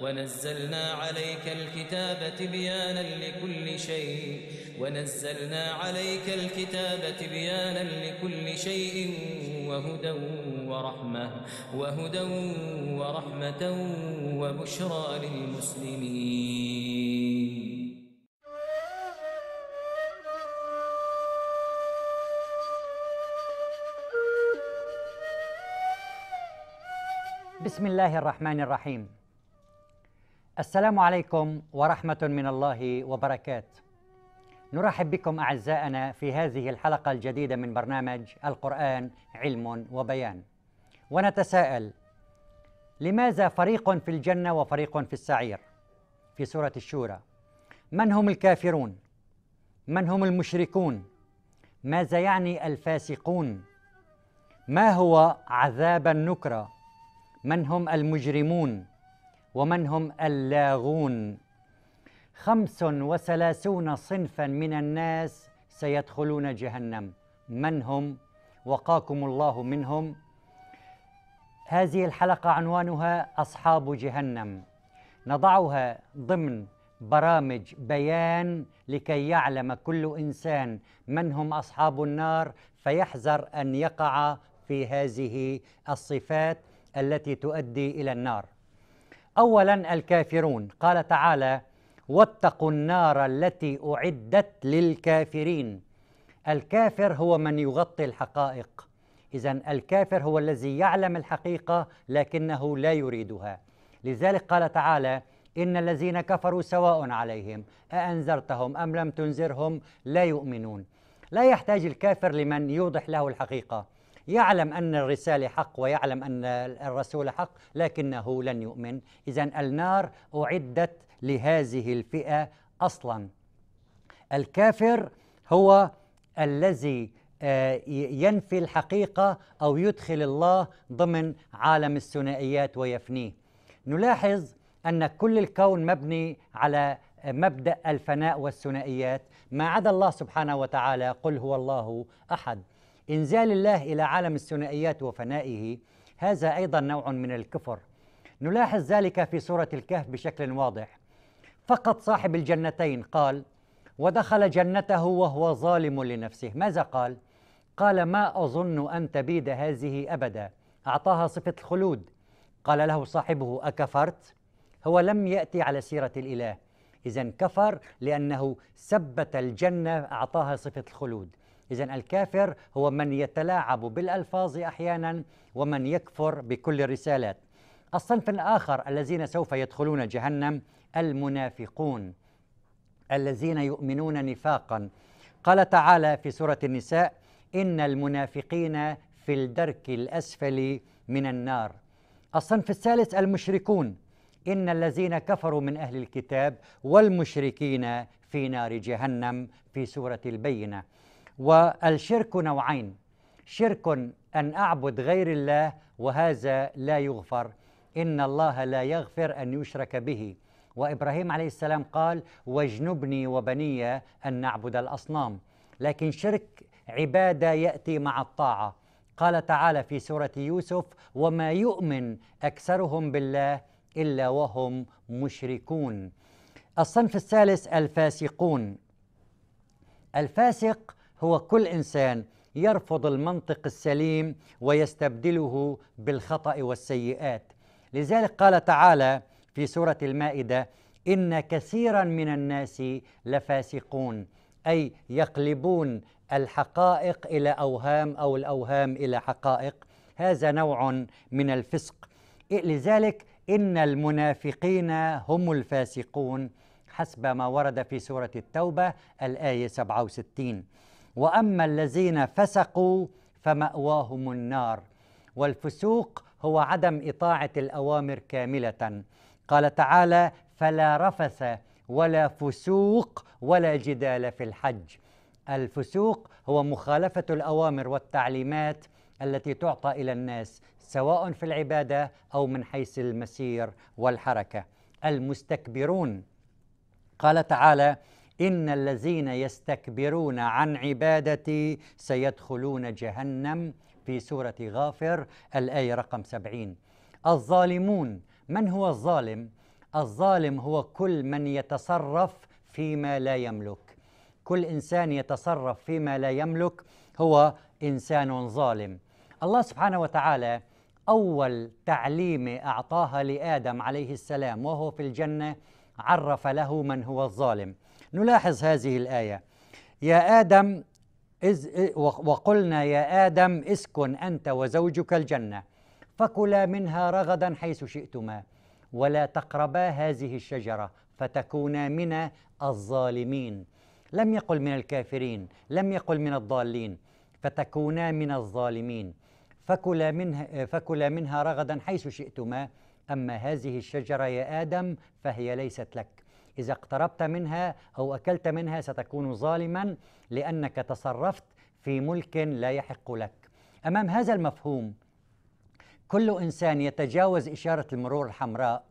ونزلنا عليك الكتاب تبيانا لكل شيء وهدى ورحمة وبشرى للمسلمين. بسم الله الرحمن الرحيم. السلام عليكم ورحمة من الله وبركاته. نرحب بكم أعزائنا في هذه الحلقة الجديدة من برنامج القرآن علم وبيان، ونتساءل: لماذا فريق في الجنة وفريق في السعير؟ في سورة الشورى: من هم الكافرون؟ من هم المشركون؟ ماذا يعني الفاسقون؟ ما هو عذاب النكرة؟ من هم المجرمون؟ ومن هم اللاغون؟ 35 صنفا من الناس سيدخلون جهنم. من هم؟ وقاكم الله منهم. هذه الحلقة عنوانها أصحاب جهنم، نضعها ضمن برامج بيان لكي يعلم كل إنسان من هم أصحاب النار، فيحذر أن يقع في هذه الصفات التي تؤدي إلى النار. أولا الكافرون، قال تعالى: واتقوا النار التي أعدت للكافرين. الكافر هو من يغطي الحقائق، إذن الكافر هو الذي يعلم الحقيقة لكنه لا يريدها. لذلك قال تعالى: إن الذين كفروا سواء عليهم أأنذرتهم أم لم تنذرهم لا يؤمنون. لا يحتاج الكافر لمن يوضح له الحقيقة، يعلم أن الرسالة حق ويعلم أن الرسول حق لكنه لن يؤمن. إذن النار أعدت لهذه الفئة أصلا. الكافر هو الذي ينفي الحقيقة أو يدخل الله ضمن عالم الثنائيات ويفنيه. نلاحظ أن كل الكون مبني على مبدأ الفناء والثنائيات ما عدا الله سبحانه وتعالى. قل هو الله أحد. إنزال الله إلى عالم الثنائيات وفنائه هذا أيضا نوع من الكفر. نلاحظ ذلك في سورة الكهف بشكل واضح. فقط صاحب الجنتين قال: ودخل جنته وهو ظالم لنفسه. ماذا قال؟ قال: ما أظن أن تبيد هذه أبدا. أعطاها صفة الخلود. قال له صاحبه: أكفرت؟ هو لم يأتي على سيرة الإله، إذن كفر لأنه ثبت الجنة، أعطاها صفة الخلود. إذن الكافر هو من يتلاعب بالألفاظ أحيانا ومن يكفر بكل الرسالات. الصنف الآخر الذين سوف يدخلون جهنم المنافقون، الذين يؤمنون نفاقا. قال تعالى في سورة النساء: إن المنافقين في الدرك الأسفل من النار. الصنف الثالث المشركون: إن الذين كفروا من أهل الكتاب والمشركين في نار جهنم في سورة البينة. والشرك نوعين: شرك أن أعبد غير الله وهذا لا يغفر، إن الله لا يغفر أن يشرك به، وإبراهيم عليه السلام قال: واجنبني وبني أن نعبد الأصنام. لكن شرك عبادة يأتي مع الطاعة. قال تعالى في سورة يوسف: وما يؤمن أكثرهم بالله إلا وهم مشركون. الصنف الثالث الفاسقون. الفاسق هو كل إنسان يرفض المنطق السليم ويستبدله بالخطأ والسيئات. لذلك قال تعالى في سورة المائدة: إن كثيرا من الناس لفاسقون، أي يقلبون الحقائق إلى أوهام أو الأوهام إلى حقائق. هذا نوع من الفسق. لذلك إن المنافقين هم الفاسقون حسب ما ورد في سورة التوبة الآية 67. وأما الذين فسقوا فمأواهم النار. والفسوق هو عدم إطاعة الأوامر كاملة. قال تعالى: فلا رفث ولا فسوق ولا جدال في الحج. الفسوق هو مخالفة الأوامر والتعليمات التي تعطى إلى الناس سواء في العبادة أو من حيث المسير والحركة. المستكبرون، قال تعالى: إن الذين يستكبرون عن عبادتي سيدخلون جهنم في سورة غافر الآية رقم 70. الظالمون، من هو الظالم؟ الظالم هو كل من يتصرف فيما لا يملك. كل إنسان يتصرف فيما لا يملك هو إنسان ظالم. الله سبحانه وتعالى أول تعليم أعطاها لآدم عليه السلام وهو في الجنة عرف له من هو الظالم. نلاحظ هذه الآية: يا آدم وقلنا يا آدم اسكن أنت وزوجك الجنة فكلا منها رغدا حيث شئتما ولا تقربا هذه الشجرة فتكونا من الظالمين. لم يقل من الكافرين، لم يقل من الضالين، فتكونا من الظالمين. فكلا منها رغدا حيث شئتما، أما هذه الشجرة يا آدم فهي ليست لك. إذا اقتربت منها أو أكلت منها ستكون ظالما لأنك تصرفت في ملك لا يحق لك. أمام هذا المفهوم كل إنسان يتجاوز إشارة المرور الحمراء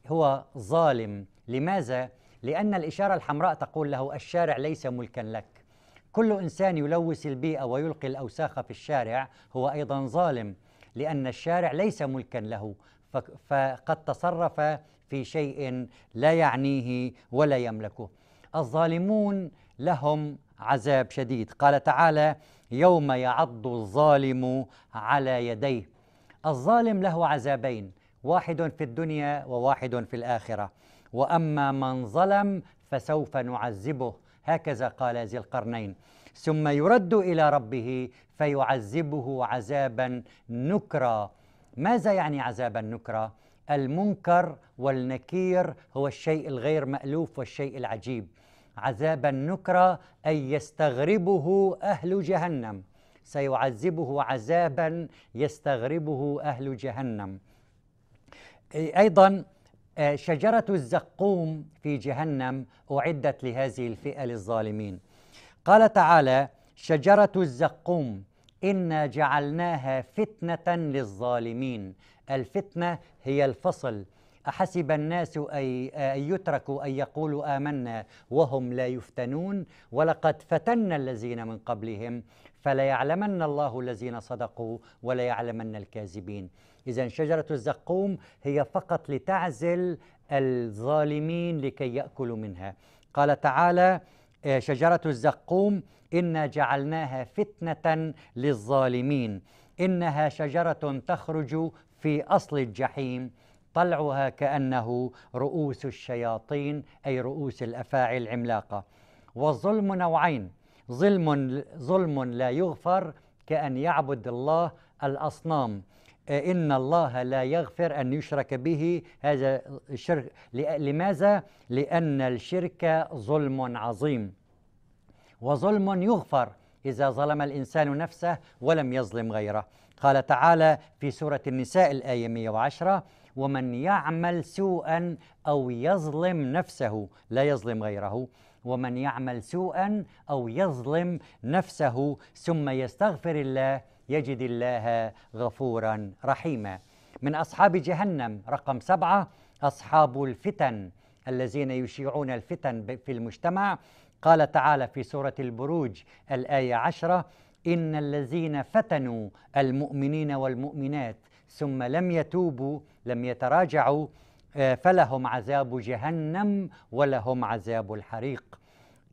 هو ظالم. لماذا؟ لأن الإشارة الحمراء تقول له الشارع ليس ملكا لك. كل إنسان يلوث البيئة ويلقي الأوساخ في الشارع هو أيضا ظالم، لأن الشارع ليس ملكا له، فقد تصرف في شيء لا يعنيه ولا يملكه. الظالمون لهم عذاب شديد. قال تعالى: يوم يعض الظالم على يديه. الظالم له عذابين، واحد في الدنيا وواحد في الآخرة. وأما من ظلم فسوف نعذبه، هكذا قال ذي القرنين، ثم يرد إلى ربه فيعذبه عذابا نكرا. ماذا يعني عذابا نكرا؟ المنكر والنكير هو الشيء الغير مألوف والشيء العجيب. عذابا نكرا أي يستغربه أهل جهنم، سيعذبه عذابا يستغربه أهل جهنم. أيضا شجرة الزقوم في جهنم أعدت لهذه الفئة للظالمين. قال تعالى: شجرة الزقوم إنا جعلناها فتنة للظالمين. الفتنة هي الفصل. أحسب الناس أن يتركوا أن يقولوا آمنا وهم لا يفتنون ولقد فتنا الذين من قبلهم فليعلمن الله الذين صدقوا وليعلمن الكاذبين. إذن شجرة الزقوم هي فقط لتعزل الظالمين لكي يأكلوا منها. قال تعالى: شجرة الزقوم إنا جعلناها فتنة للظالمين إنها شجرة تخرج في أصل الجحيم طلعها كأنه رؤوس الشياطين، أي رؤوس الأفاعي العملاقة. والظلم نوعين: ظلم لا يغفر كأن يعبد الله الأصنام، إن الله لا يغفر أن يشرك به، هذا الشرك. لماذا؟ لأن الشرك ظلم عظيم. وظلم يغفر إذا ظلم الإنسان نفسه ولم يظلم غيره. قال تعالى في سورة النساء الآية 110: ومن يعمل سوءا أو يظلم نفسه، لا يظلم غيره، ومن يعمل سوءا أو يظلم نفسه ثم يستغفر الله يجد الله غفورا رحيما. من أصحاب جهنم رقم 7 أصحاب الفتن الذين يشيعون الفتن في المجتمع. قال تعالى في سورة البروج الآية 10: إن الذين فتنوا المؤمنين والمؤمنات ثم لم يتوبوا لم يتراجعوا فلهم عذاب جهنم ولهم عذاب الحريق.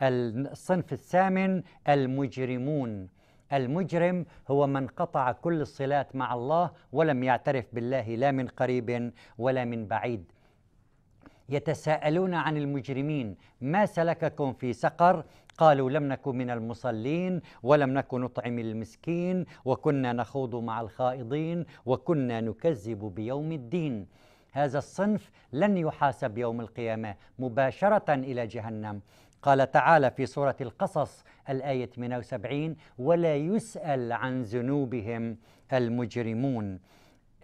الصنف الثامن المجرمون. المجرم هو من قطع كل الصلات مع الله ولم يعترف بالله لا من قريب ولا من بعيد. يتساءلون عن المجرمين: ما سلككم في سقر؟ قالوا لم نكن من المصلين ولم نكن نطعم المسكين وكنا نخوض مع الخائضين وكنا نكذب بيوم الدين. هذا الصنف لن يحاسب يوم القيامة، مباشرة إلى جهنم. قال تعالى في سورة القصص الآية 78: ولا يسأل عن ذنوبهم المجرمون.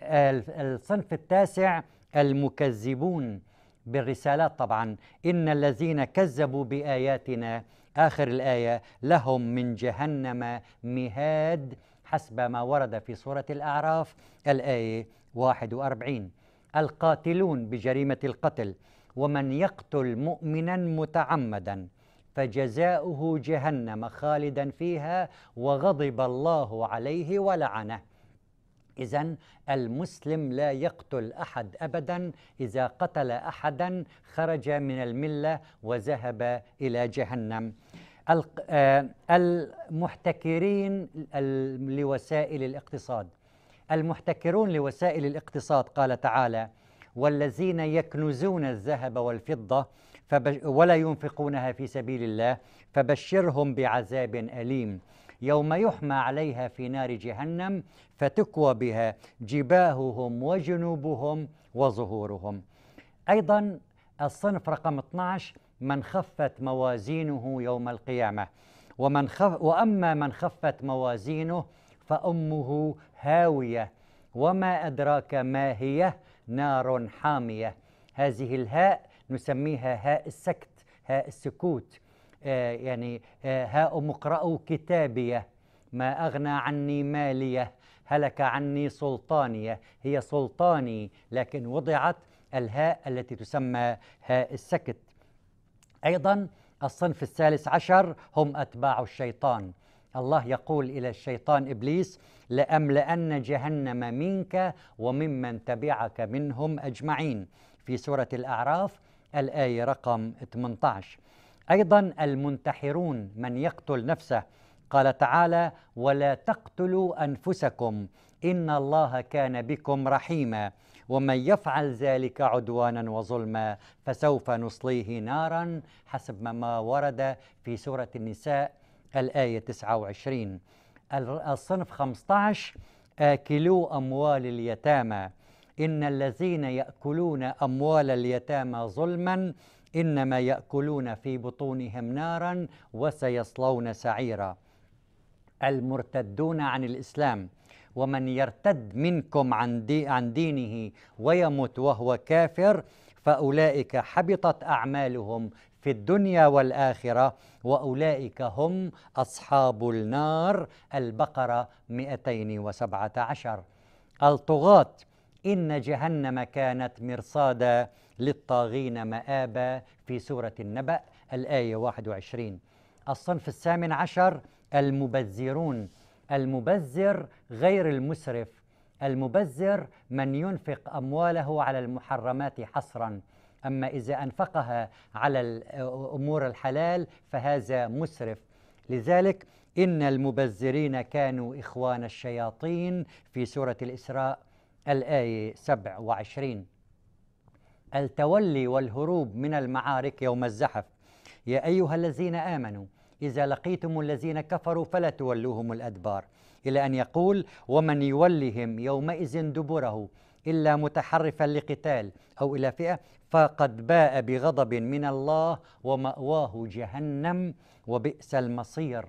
الصنف التاسع المكذبون بالرسالات طبعا: إن الذين كذبوا بآياتنا، آخر الآية، لهم من جهنم مهاد، حسب ما ورد في سورة الأعراف الآية 41. القاتلون بجريمة القتل: ومن يقتل مؤمنا متعمدا فجزاؤه جهنم خالدا فيها وغضب الله عليه ولعنه. إذن المسلم لا يقتل أحد أبدا، إذا قتل أحدا خرج من الملة وذهب إلى جهنم. المحتكرين لوسائل الاقتصاد، المحتكرون لوسائل الاقتصاد قال تعالى: والذين يكنزون الذهب والفضة ولا ينفقونها في سبيل الله فبشرهم بعذاب أليم يوم يحمى عليها في نار جهنم فتكوى بها جباههم وجنوبهم وظهورهم. أيضا الصنف رقم 12: من خفت موازينه يوم القيامة. وأما من خفت موازينه فأمه هاوية وما أدراك ما هي، نار حامية. هذه الهاء نسميها هاء السكت، هاء السكوت، هاء مقرأ كتابية. ما أغنى عني مالية، هلك عني سلطانية. هي سلطاني، لكن وضعت الهاء التي تسمى هاء السكت. أيضا الصنف 13 هم أتباع الشيطان. الله يقول إلى الشيطان إبليس: لأملأن جهنم منك وممن تبعك منهم أجمعين، في سورة الأعراف الآية رقم 18. أيضا المنتحرون، من يقتل نفسه، قال تعالى: ولا تقتلوا أنفسكم إن الله كان بكم رحيما ومن يفعل ذلك عدوانا وظلما فسوف نصليه نارا، حسب ما ورد في سورة النساء الآية 29. الصنف 15: آكلوا أموال اليتامى. إن الذين يأكلون أموال اليتامى ظلما إنما يأكلون في بطونهم نارا وسيصلون سعيرا. المرتدون عن الإسلام: ومن يرتد منكم عن دينه ويمت وهو كافر فأولئك حبطت أعمالهم في الدنيا والآخرة وأولئك هم أصحاب النار. البقرة 217. الطغاة: إن جهنم كانت مرصادا للطاغين مآبا، في سورة النبأ الآية 21. الصنف 18: المبذرون. المبذر غير المسرف. المبذر من ينفق أمواله على المحرمات حصرا، أما إذا أنفقها على الأمور الحلال فهذا مسرف. لذلك إن المبذرين كانوا إخوان الشياطين، في سورة الإسراء الآية 27. التولي والهروب من المعارك يوم الزحف: يا أيها الذين آمنوا إذا لقيتم الذين كفروا فلا تولوهم الأدبار، إلى أن يقول: ومن يولهم يومئذ دبره إلا متحرفا لقتال أو إلى فئة فقد باء بغضب من الله ومأواه جهنم وبئس المصير.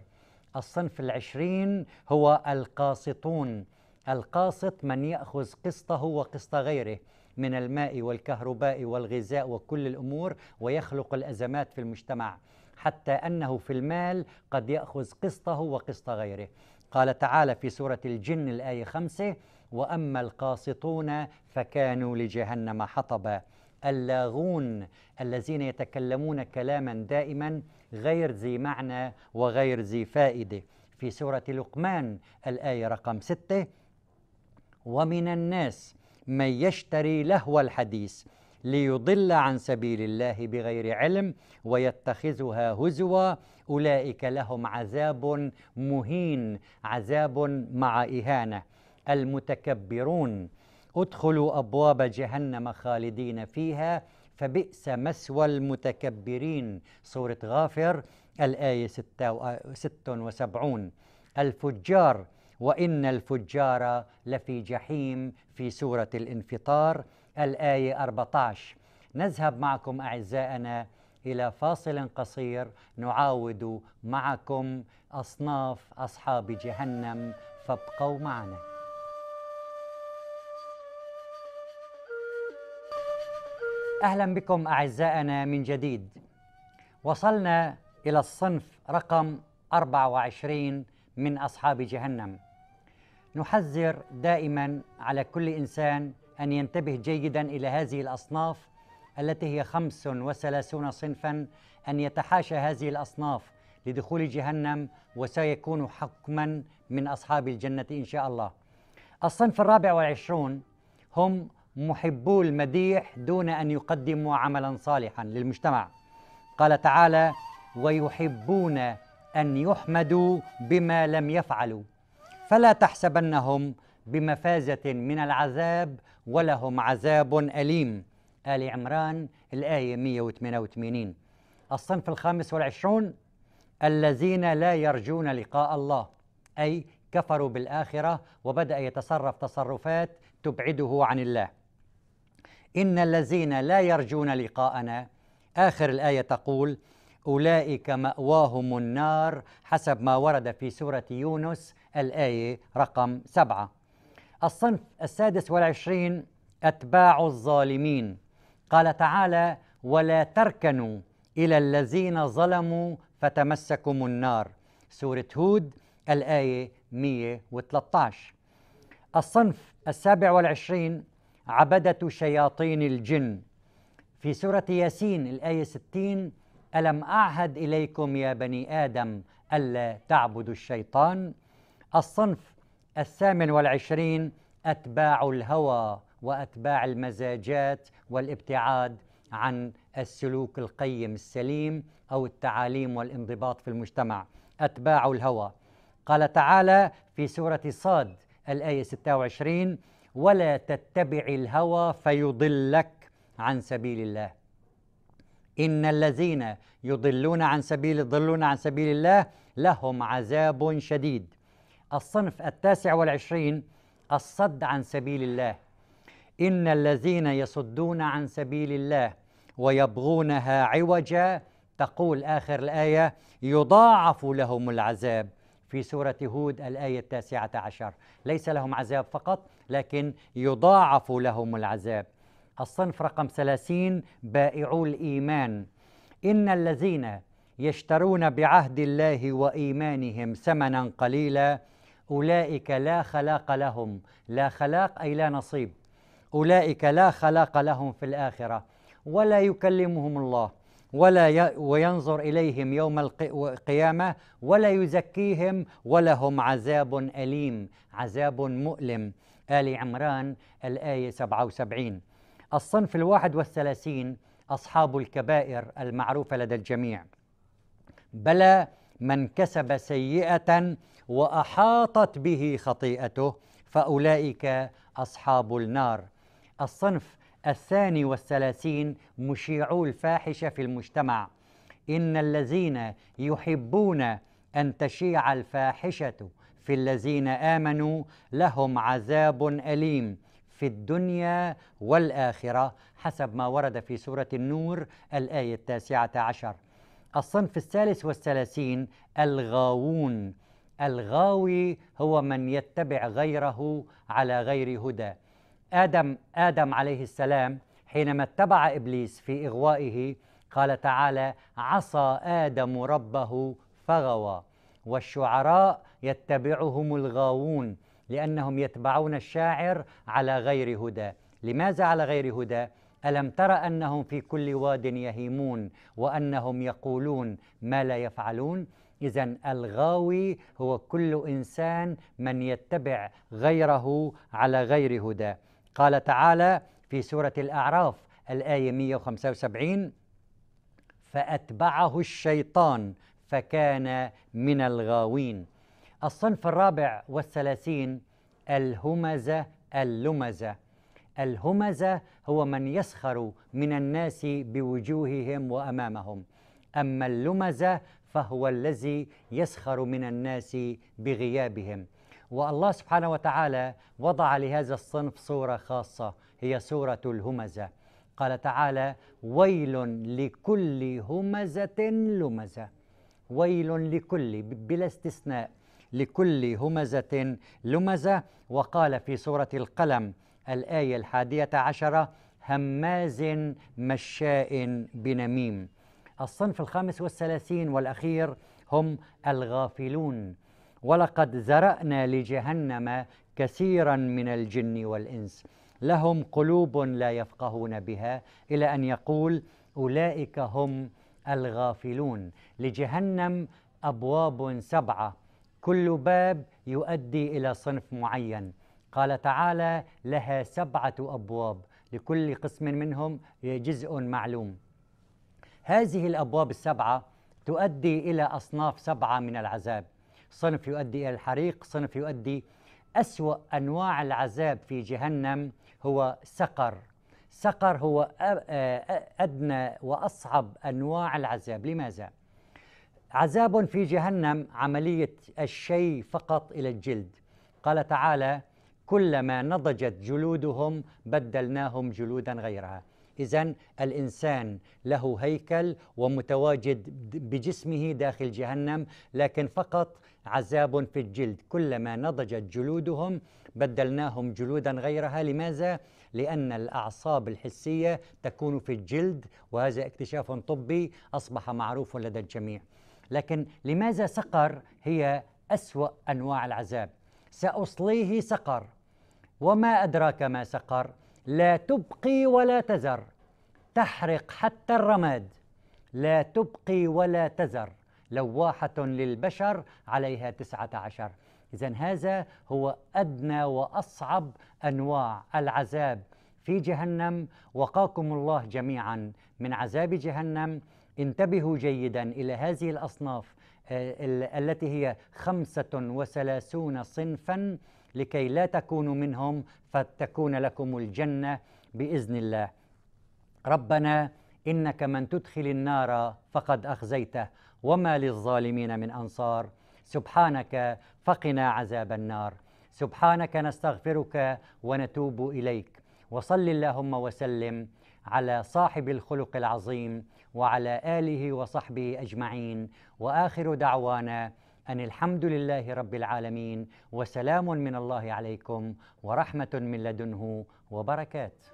الصنف 20 هو القاسطون. القاسط من يأخذ قسطه وقسط غيره من الماء والكهرباء والغذاء وكل الأمور ويخلق الأزمات في المجتمع، حتى أنه في المال قد يأخذ قسطه وقسط غيره. قال تعالى في سورة الجن الآية 5: وأما القاسطون فكانوا لجهنم حطبا. اللاغون الذين يتكلمون كلاما دائما غير ذي معنى وغير ذي فائدة، في سورة لقمان الآية رقم 6: ومن الناس من يشتري لهو الحديث ليضل عن سبيل الله بغير علم ويتخذها هزوا أولئك لهم عذاب مهين، عذاب مع إهانة. المتكبرون: ادخلوا أبواب جهنم خالدين فيها فبئس مثوى المتكبرين، سورة غافر الآية 76. الفجار: وإن الفجار لفي جحيم، في سورة الانفطار الآية 14. نذهب معكم أعزائنا إلى فاصل قصير نعاود معكم أصناف أصحاب جهنم، فابقوا معنا. أهلا بكم أعزائنا من جديد. وصلنا إلى الصنف رقم 24 من أصحاب جهنم. نحذر دائما على كل إنسان أن ينتبه جيدا إلى هذه الأصناف التي هي 35 صنفا، أن يتحاشى هذه الأصناف لدخول جهنم وسيكون حكما من أصحاب الجنة إن شاء الله. الصنف الرابع والعشرون هم محبو المديح دون أن يقدموا عملا صالحا للمجتمع. قال تعالى: ويحبون أن يحمدوا بما لم يفعلوا فلا تحسبنهم بمفازة من العذاب ولهم عذاب أليم. آل عمران الآية 188. الصنف الخامس والعشرون الذين لا يرجون لقاء الله، أي كفروا بالآخرة وبدأ يتصرف تصرفات تبعده عن الله. إن الذين لا يرجون لقاءنا، آخر الآية تقول: أولئك مأواهم النار، حسب ما ورد في سورة يونس الآية رقم 7. الصنف السادس والعشرين أتباع الظالمين. قال تعالى: ولا تركنوا إلى الذين ظلموا فتمسكم النار، سورة هود الآية 113. الصنف السابع والعشرين عبدة شياطين الجن. في سورة ياسين الآية 60: ألم أعهد إليكم يا بني آدم ألا تعبدوا الشيطان. الصنف الثامن والعشرين أتباع الهوى وأتباع المزاجات والابتعاد عن السلوك القيم السليم أو التعاليم والانضباط في المجتمع، أتباع الهوى. قال تعالى في سورة صاد الآية 26: ولا تتبع الهوى فيضلك عن سبيل الله. إن الذين يضلون عن سبيل الله لهم عذاب شديد. الصنف التاسع والعشرين الصد عن سبيل الله. إن الذين يصدون عن سبيل الله ويبغونها عوجا، تقول آخر الآية: يضاعف لهم العذاب، في سورة هود الآية 19. ليس لهم عذاب فقط، لكن يضاعف لهم العذاب. الصنف رقم 30 بائعو الإيمان. إن الذين يشترون بعهد الله وإيمانهم ثمنا قليلا أولئك لا خلاق لهم، لا خلاق أي لا نصيب، أولئك لا خلاق لهم في الآخرة ولا يكلمهم الله وينظر إليهم يوم القيامة ولا يزكيهم ولهم عذاب أليم، عذاب مؤلم. آل عمران الآية 77. الصنف 31 أصحاب الكبائر المعروفة لدى الجميع. بلى من كسب سيئة وأحاطت به خطيئته فأولئك أصحاب النار. الصنف 32 مشيعو الفاحشة في المجتمع. إن الذين يحبون أن تشيع الفاحشة في الذين آمنوا لهم عذاب أليم في الدنيا والآخرة، حسب ما ورد في سورة النور الآية 19. الصنف 33 الغاوون. الغاوي هو من يتبع غيره على غير هدى. آدم عليه السلام حينما اتبع إبليس في إغوائه قال تعالى: عصى آدم ربه فغوى. والشعراء يتبعهم الغاوون لأنهم يتبعون الشاعر على غير هدى. لماذا على غير هدى؟ ألم تر أنهم في كل واد يهيمون وأنهم يقولون ما لا يفعلون؟ إذن الغاوي هو كل إنسان من يتبع غيره على غير هدى. قال تعالى في سورة الأعراف الآية 175: فأتبعه الشيطان فكان من الغاوين. الصنف 34 الهمزة اللمزة. الهمزة هو من يسخر من الناس بوجوههم وأمامهم، أما اللمزة فهو الذي يسخر من الناس بغيابهم. والله سبحانه وتعالى وضع لهذا الصنف صورة خاصة هي صورة الهمزة. قال تعالى: ويل لكل همزة لمزة. ويل لكل بلا استثناء، لكل همزة لمزة. وقال في سورة القلم الآية 11: هماز مشاء بنميم. الصنف 35 والأخير هم الغافلون. ولقد ذرأنا لجهنم كثيرا من الجن والإنس لهم قلوب لا يفقهون بها، إلى أن يقول: أولئك هم الغافلون. لجهنم أبواب 7، كل باب يؤدي إلى صنف معين. قال تعالى: لها 7 أبواب لكل قسم منهم جزء معلوم. هذه الأبواب ال7 تؤدي إلى أصناف 7 من العذاب. صنف يؤدي إلى الحريق، صنف يؤدي أسوأ أنواع العذاب في جهنم هو سقر. سقر هو أدنى وأصعب أنواع العذاب. لماذا؟ عذاب في جهنم عملية الشيء فقط إلى الجلد. قال تعالى: كلما نضجت جلودهم بدلناهم جلودا غيرها. إذن الإنسان له هيكل ومتواجد بجسمه داخل جهنم، لكن فقط عذاب في الجلد. كلما نضجت جلودهم بدلناهم جلودا غيرها. لماذا؟ لأن الأعصاب الحسية تكون في الجلد، وهذا اكتشاف طبي أصبح معروف لدى الجميع. لكن لماذا سقر هي أسوأ أنواع العذاب؟ سأصليه سقر. وما أدراك ما سقر؟ لا تبقي ولا تذر، تحرق حتى الرماد. لا تبقي ولا تذر، لواحة للبشر عليها 19. إذن هذا هو أدنى وأصعب أنواع العذاب في جهنم. وقاكم الله جميعا من عذاب جهنم. انتبهوا جيدا إلى هذه الأصناف التي هي 35 صنفا، لكي لا تكونوا منهم فتكون لكم الجنة بإذن الله. ربنا إنك من تدخل النار فقد أخزيته، وما للظالمين من أنصار. سبحانك فقنا عذاب النار. سبحانك نستغفرك ونتوب إليك. وصل اللهم وسلم على صاحب الخلق العظيم وعلى آله وصحبه أجمعين. وآخر دعوانا أن الحمد لله رب العالمين، وسلام من الله عليكم ورحمة من لدنه وبركات.